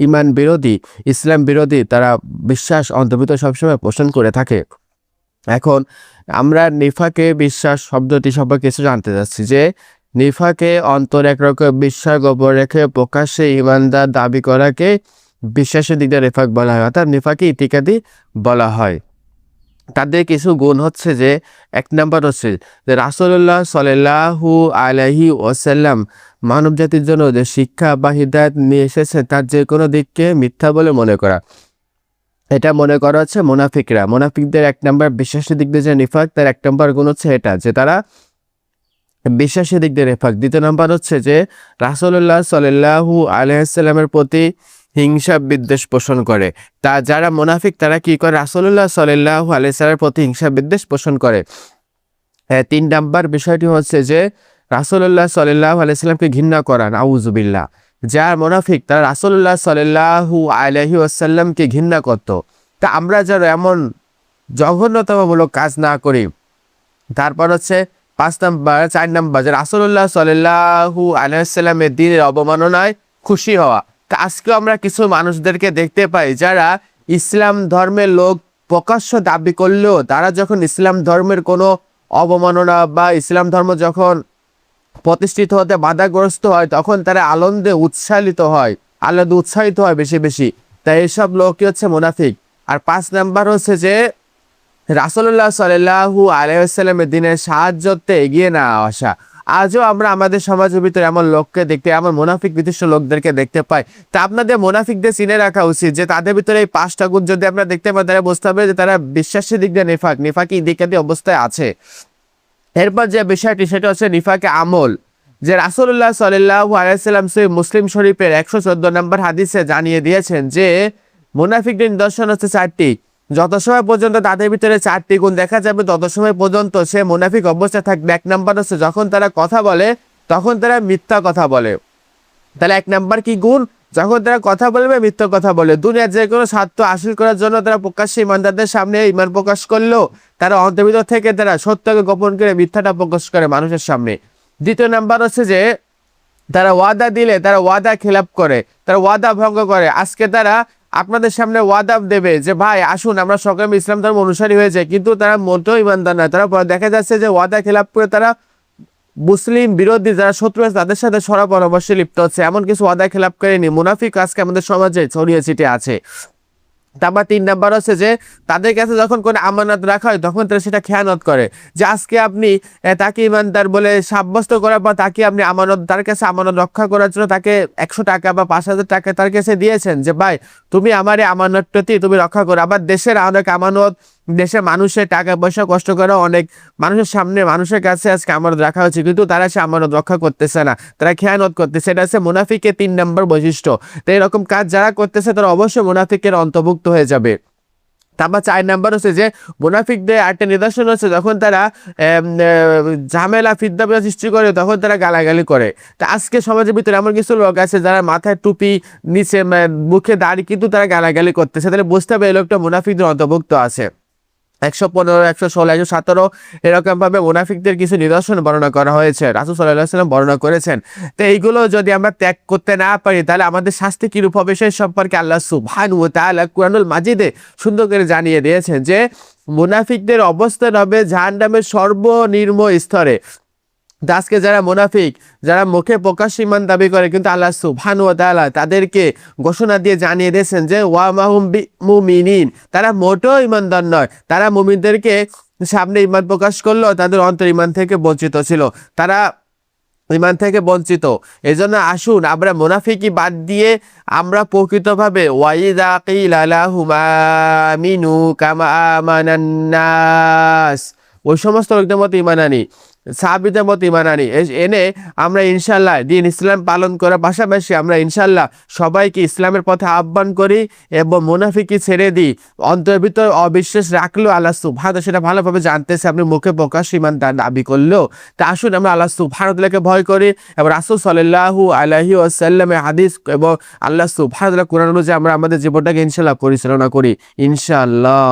ইমান বিরোধী, ইসলাম বিরোধী তারা বিশ্বাস অন্তর্ভুক্ত সবসময় পোষণ করে থাকে। এখন আমরা নিফাকে বিশ্বাস শব্দটি সম্পর্কে কিছু জানতে যাচ্ছি যে নিফাকে অন্তর একরকম বিশ্বাস গোপন রেখে প্রকাশ্যে ইমানদার দাবি করাকে বিশ্বাসের দিক দিয়ে নিফাক বলা হয়, অর্থাৎ নিফাকে ইতিকাদি বলা হয়। তাদের কিছু গুণ হচ্ছে যে এক নম্বর হচ্ছে যে রাসূলুল্লাহ সাল্লাল্লাহু আলাইহি ওয়াসাল্লাম মানব জাতির জন্য যে শিক্ষা বা হিদায়াত নিয়ে এসেছে তার যে কোনো দিককে মিথ্যা বলে মনে করা, এটা মনে করা হচ্ছে মুনাফিকরা। মুনাফিকদের এক নম্বর বিশ্বাসের দিক দিয়ে যে নিফাক, তার এক নম্বর গুণ হচ্ছে এটা যে তারা বিশ্বাসের দিক দিয়ে নিফাক। দ্বিতীয় নম্বর হচ্ছে যে রাসূলুল্লাহ সাল্লাল্লাহু আলাইহি ওয়াসাল্লামের প্রতি হিংসা বিদ্বেষ পোষণ করে। তা যারা মুনাফিক তারা কি করে? রাসূলুল্লাহ সাল্লাল্লাহু আলাইহি ওয়াসাল্লামের প্রতি হিংসা বিদ্বেষ পোষণ করে। তিন নাম্বার বিষয়টি হচ্ছে যে রাসূলুল্লাহ সাল্লাল্লাহু আলাইহি ওয়াসাল্লামকে ঘৃণা করা, নাউযুবিল্লাহ। যারা মুনাফিক তারা রাসূলুল্লাহ সাল্লাল্লাহু আলাইহি ওয়াসাল্লামকে ঘৃণা করত। তা আমরা যারা এমন জঘন্যতমমূলক কাজ না করি। তারপর হচ্ছে 4 নাম্বার যে রাসূলুল্লাহ সাল্লাল্লাহু আলাইহি ওয়াসাল্লামের দ্বীনের অবমাননায় খুশি হওয়া। তা আজকেও আমরা কিছু মানুষদেরকে দেখতে পাই যারা ইসলাম ধর্মের লোক প্রকাশ্য দাবি করলেও তারা যখন ইসলাম ধর্মের কোনো অবমাননা বা ইসলাম ধর্ম যখন প্রতিষ্ঠিত হতে বাধাগ্রস্ত হয় তখন তারা আনন্দে উৎসাহিত হয় বেশি বেশি। তাই এইসব লোকই হচ্ছে মুনাফিক। আর 5 নাম্বার হচ্ছে যে রাসূলুল্লাহ সাল্লাল্লাহু আলাইহি ওয়াসাল্লামের দিনের সাহায্যতে এগিয়ে না আসা। আজও আমরা আমাদের সমাজের ভিতরে এমন লোককে দেখতে, এমন মুনাফিক বিশিষ্ট লোকদেরকে দেখতে পাই। তা আপনাদের মুনাফিকদের চিনে রাখা উচিত যে তাদের ভিতরে এই 5টা গুণ যদি আমরা দেখতে পাই তারা বুঝতে হবে যে তারা বিশ্বাসের দিক দিয়ে নিফাকি দিকাদি অবস্থায় আছে। এরপর যে বিষয়টি সেটা হচ্ছে নিফাকে আমল। যে রাসূলুল্লাহ সাল্লাল্লাহু আলাইহি ওয়াসাল্লাম সহিহ মুসলিম শরীফের 114 নম্বর হাদিসে জানিয়ে দিয়েছেন যে মুনাফিকদের নিদর্শন হচ্ছে 4টি। যত সময় পর্যন্ত তাদের ভিতরে 4টি গুণ দেখা যাবে তত সময় পর্যন্ত সে মুনাফিক অবস্থায় থাকবে। 1 নাম্বার হচ্ছে যখন তারা কথা বলে তখন তারা মিথ্যা কথা বলে। তাহলে 1 নাম্বার কি গুণ? যখন তারা কথা বলবে মিথ্যা কথা বলে। দুনিয়ার যে কোনো স্বার্থ হাসিল করার জন্য তারা প্রকাশ্যে ইমানদারদের সামনে ইমান প্রকাশ করলেও তারা অন্তর্ভিতর থেকে তারা সত্যকে গোপন করে মিথ্যাটা প্রকাশ করে মানুষের সামনে। দ্বিতীয় নাম্বার হচ্ছে যে তারা ওয়াদা দিলে তারা ওয়াদা খেলাপ করে, তারা ওয়াদা ভঙ্গ করে। আজকে তারা আপনাদের সামনে ওয়াদা দেবে যে ভাই আসুন আমরা সকলে ইসলাম ধর্ম অনুসারী হয়ে যায়, কিন্তু তারা মোটেও ইমানদার না। তারা দেখা যাচ্ছে যে ওয়াদা খেলাপ করে তারা মুসলিম বিরোধী যারা শত্রু আছে তাদের সাথে সরা পরামর্শে লিপ্ত হচ্ছে। এমন কিছু ওয়াদা খেলাপ করেনি মুনাফিক আজকে আমাদের সমাজে ছড়িয়ে ছিটিয়ে আছে। তারপর 3 নাম্বার হচ্ছে যে তাদের কাছে যখন কোনো আমানত রাখা হয় তখন তারা সেটা খেয়ানত করে। যে আজকে আপনি তাকে ইমানদার বলে সাব্যস্ত করার পর তাকে আপনি তার কাছে আমানত রক্ষা করার জন্য তাকে 100 টাকা বা 5000 টাকা তার কাছে দিয়েছেন যে ভাই তুমি আমার এই আমানতটি তুমি রক্ষা করো। আবার দেশের অনেক আমানত, দেশের মানুষের টাকা পয়সা কষ্ট করে অনেক মানুষের সামনে মানুষের কাছে আজকে আমানত রাখা হচ্ছে, কিন্তু তারা সে আমানত রক্ষা করতেছে না, তারা খেয়ানত করতেছে। এটা হচ্ছে মুনাফিকের 3 নম্বর বৈশিষ্ট্য। তো এরকম কাজ যারা করতেছে তারা অবশ্যই মুনাফিকের অন্তর্ভুক্ত হয়ে যাবে। তারপর 4 নাম্বার হচ্ছে যে মুনাফিকদের আরেকটা নিদর্শন হচ্ছে যখন তারা ঝামেলা ফিতনা সৃষ্টি করে তখন তারা গালাগালি করে। তা আজকে সমাজের ভিতরে এমন কিছু লোক আছে যারা মাথায় টুপি নিচে মুখে দাড়ি কিন্তু তারা গালাগালি করতেছে। তাহলে বুঝতে হবে এই লোকটা মুনাফিকদের অন্তর্ভুক্ত আছে। 115, 116, 117 এরকম ভাবে মুনাফিকদের কিছু নিদর্শন বর্ণনা করা হয়েছে, রাসূল সাল্লাল্লাহু আলাইহি ওয়াসাল্লাম বর্ণনা করেছেন। তো এইগুলো যদি আমরা ত্যাগ করতে না পারি তাহলে আমাদের শাস্তি কিরূপ হবে সেই সম্পর্কে আল্লাহ সুবহানাহু ওয়া তাআলা কুরআনুল মাজিদে সুন্দর করে জানিয়ে দিয়েছেন যে মুনাফিকদের অবস্থান হবে জাহান্নামের সর্বনিম্ন স্তরে। আজকে যারা মুনাফিক, যারা মুখে প্রকাশ্যে ঈমান দাবি করে কিন্তু আল্লাহ সুবহানাহু ওয়া তাআলা তাদেরকে ঘোষণা দিয়ে জানিয়ে দিয়েছেন যে ওয়া মাহুম বিমুমিনিন, তারা মোটেও ঈমানদার নয়। তারা মুমিনদেরকে সামনে ঈমান প্রকাশ করলো তাদের অন্তর ঈমান থেকে বঞ্চিত ছিল, তারা ঈমান থেকে বঞ্চিত। এজন্য আসুন আমরা মুনাফিকি বাদ দিয়ে আমরা প্রকৃতভাবে ওয়াইযা কিলা লাহুম আমিনু কামা আমানান নাস ওই সমস্ত লোকদের মতো ঈমান আনি, সাহাবীদের মতো ঈমান আনি। এনে আমরা ইনশাআল্লাহ দ্বীন ইসলাম পালন করার পাশাপাশি আমরা ইনশাআল্লাহ সবাইকে ইসলামের পথে আহ্বান করি এবং মুনাফিকি ছেড়ে দিই। অন্তরের ভিতর অবিশ্বাস রাখলেও আল্লাহ সুবহানাহু সেটা ভালোভাবে জানতেছে, আপনি মুখে প্রকাশ ঈমান দাবি করলেও। তা আসুন আমরা আল্লাহ সুবহানাহুকে ভয় করি এবং রাসূল সাল্লাল্লাহু আলাইহি ওয়াসাল্লামের হাদিস এবং আল্লাহ সুবহানাহু কুরআন অনুযায়ী আমরা আমাদের জীবনটাকে ইনশাআল্লাহ পরিচালনা করি ইনশাআল্লাহ।